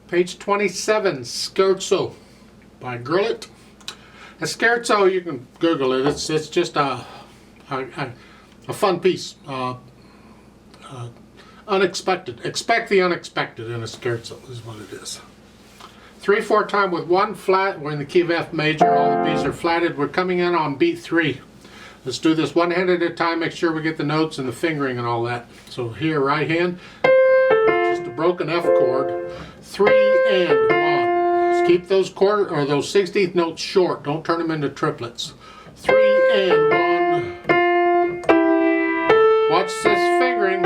Page 27, Scherzo by Gurlitt. A Scherzo, you can Google it. It's just a fun piece. Unexpected. Expect the unexpected in a Scherzo is what it is. 3/4 time with one flat. We're in the key of F major. All the B's are flatted. We're coming in on beat 3. Let's do this one hand at a time. Make sure we get the notes and the fingering and all that. So here, right hand, just a broken F chord. 3 and 1. Just keep those quarter or those 16th notes short. Don't turn them into triplets. 3 and 1. Watch this fingering.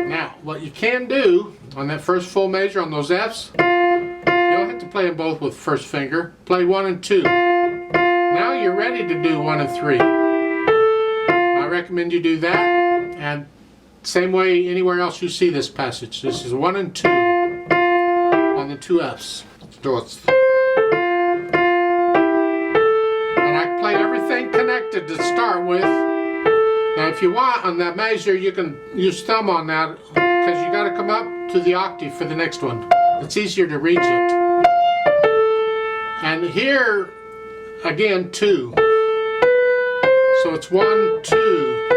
Now, what you can do on that first full measure on those Fs, you don't have to play them both with first finger. Play 1 and 2. Now you're ready to do 1 and 3. I recommend you do that, and same way anywhere else you see this passage. This is 1 and 2 on the 2 Fs. So it's, and I play everything connected to start with. Now if you want on that measure, you can use thumb on that because you got to come up to the octave for the next one. It's easier to reach it. And here, again, 2. So it's 1, 2.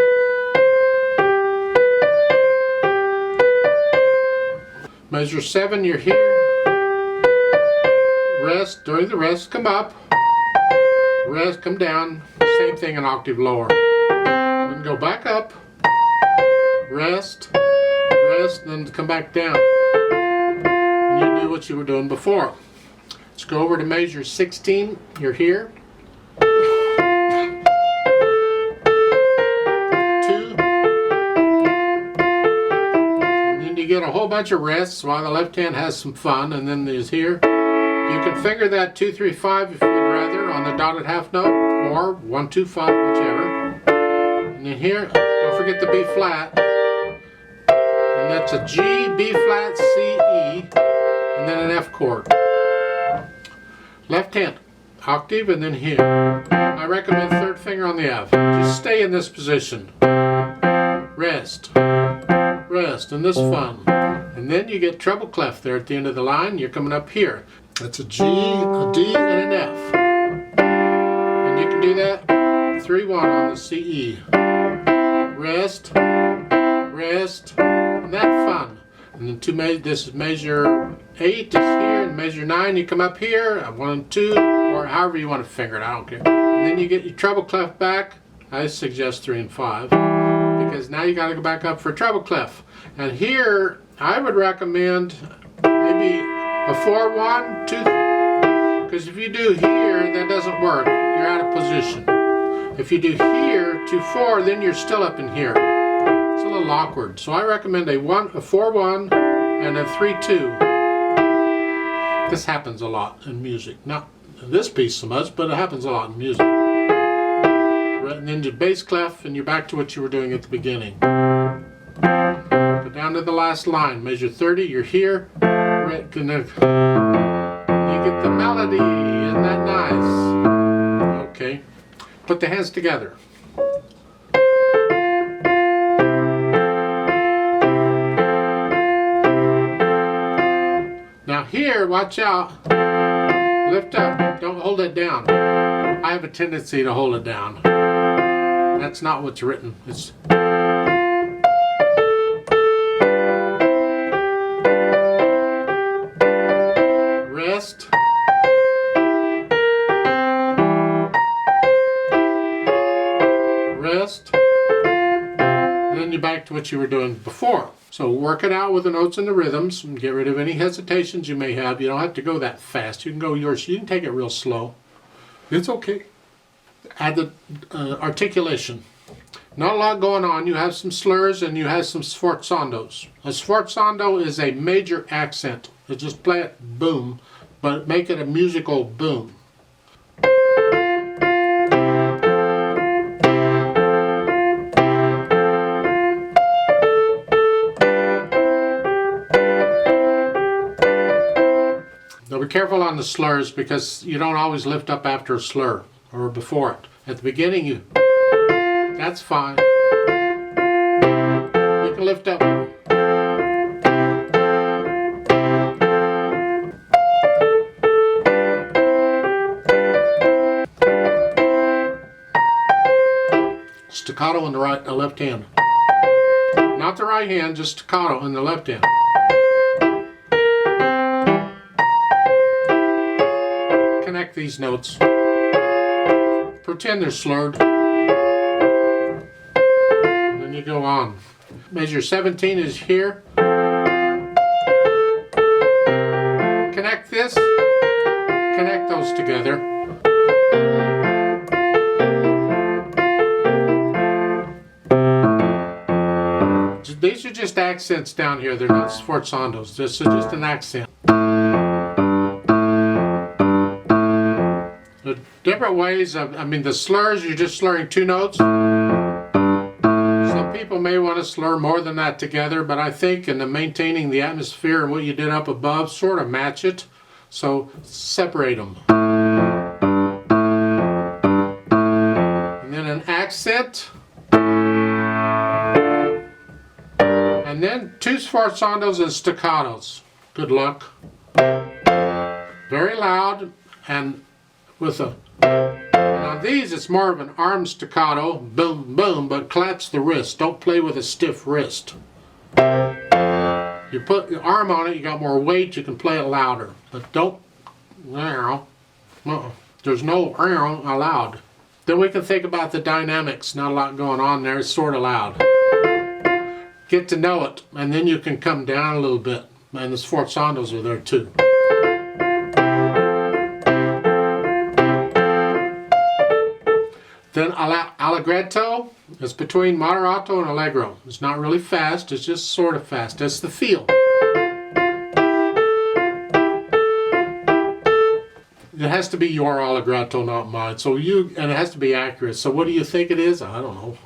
Measure 7, you're here. Rest, during the rest, come up. Rest, come down. Same thing, an octave lower. Then go back up. Rest, rest, then come back down. And you do what you were doing before. Let's go over to measure 16. You're here. 2. And then you get a whole bunch of rests while the left hand has some fun, and then there's here. You can finger that 2, 3, 5 if you'd rather on the dotted half note, or 1, 2, 5, whichever. And then here, don't forget the B flat. And that's a G, B flat, C, E, and then an F chord. Left hand, octave, and then here. I recommend third finger on the F. Just stay in this position. Rest, rest, and this fun. And then you get treble clef there at the end of the line. You're coming up here. That's a G, a D, and an F. And you can do that 3, 1 on the C, E. Rest, rest, and that fun. And then this is measure 8 is here, and measure 9 you come up here, 1 and 2, or however you want to finger it, I don't care. And then you get your treble clef back. I suggest 3 and 5, because now you got to go back up for treble clef. And here, I would recommend maybe a 4, 1, 2, because if you do here, that doesn't work. You're out of position. If you do here, 2, 4, then you're still up in here. It's a little awkward. So I recommend a 4, 1, and a 3, 2. This happens a lot in music. Not in this piece so much, but it happens a lot in music. And then your bass clef, and you're back to what you were doing at the beginning. Go down to the last line. Measure 30, you're here. You get the melody. Isn't that nice? Okay. Put the hands together. Now here, watch out. Lift up. Don't hold it down. I have a tendency to hold it down. That's not what's written. It's rest. Rest. Then you're back to what you were doing before. So work it out with the notes and the rhythms and get rid of any hesitations you may have. You don't have to go that fast. You can go yours. You can take it real slow. It's okay. Add the articulation. Not a lot going on. You have some slurs and you have some sforzandos. A sforzando is a major accent. You just play it boom, but make it a musical boom. Now be careful on the slurs because you don't always lift up after a slur or before it. At the beginning, that's fine. You can lift up. staccato in the left hand. Not the right hand, just staccato in the left hand. Connect these notes. Pretend they're slurred. And then you go on. Measure 17 is here. Connect this. Connect those together. These are just accents down here. They're not sforzandos. This is just an accent. The different ways of, the slurs, you're just slurring two notes. Some people may want to slur more than that together, but I think in the maintaining the atmosphere and what you did up above, sort of match it. So separate them. And then an accent. And then two sforzandos and staccatos. Good luck. Very loud and with a... Now these, it's more of an arm staccato, boom, boom, but collapse the wrist. Don't play with a stiff wrist. You put your arm on it, you got more weight, you can play it louder. But don't... There's no allowed. Then we can think about the dynamics. Not a lot going on there. It's sort of loud. Get to know it, and then you can come down a little bit. And the sforzandos are there too. Then allegretto is between moderato and allegro. It's not really fast, it's just sort of fast. That's the feel. It has to be your allegretto, not mine. And it has to be accurate. So what do you think it is? I don't know.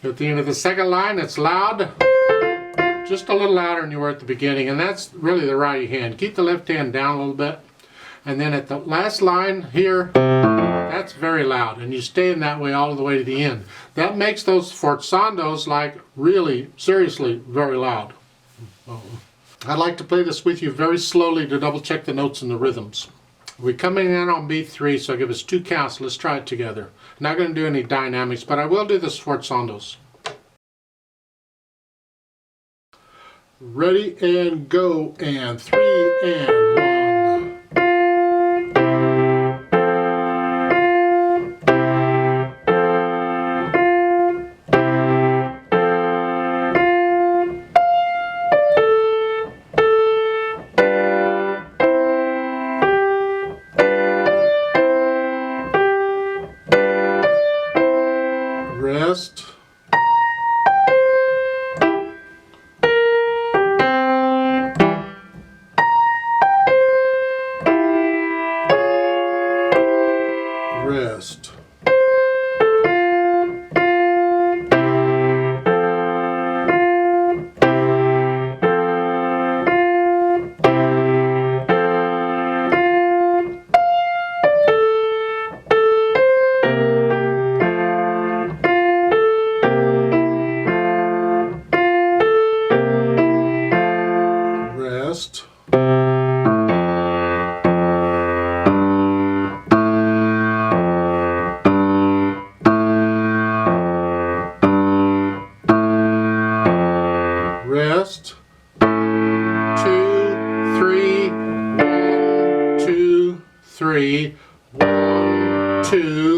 At the end of the second line, it's loud, just a little louder than you were at the beginning, and that's really the right hand. Keep the left hand down a little bit, and then at the last line here, that's very loud, and you stay in that way all the way to the end. That makes those sforzandos like really, seriously, very loud. I'd like to play this with you very slowly to double check the notes and the rhythms. We're coming in on beat 3, so give us 2 counts. Let's try it together. I'm not going to do any dynamics, but I will do the sforzandos. Ready and go, and 3 and 1. Rest. Rest. Rest. Rest. 2, 3, 1, 2, 3, 1, 2.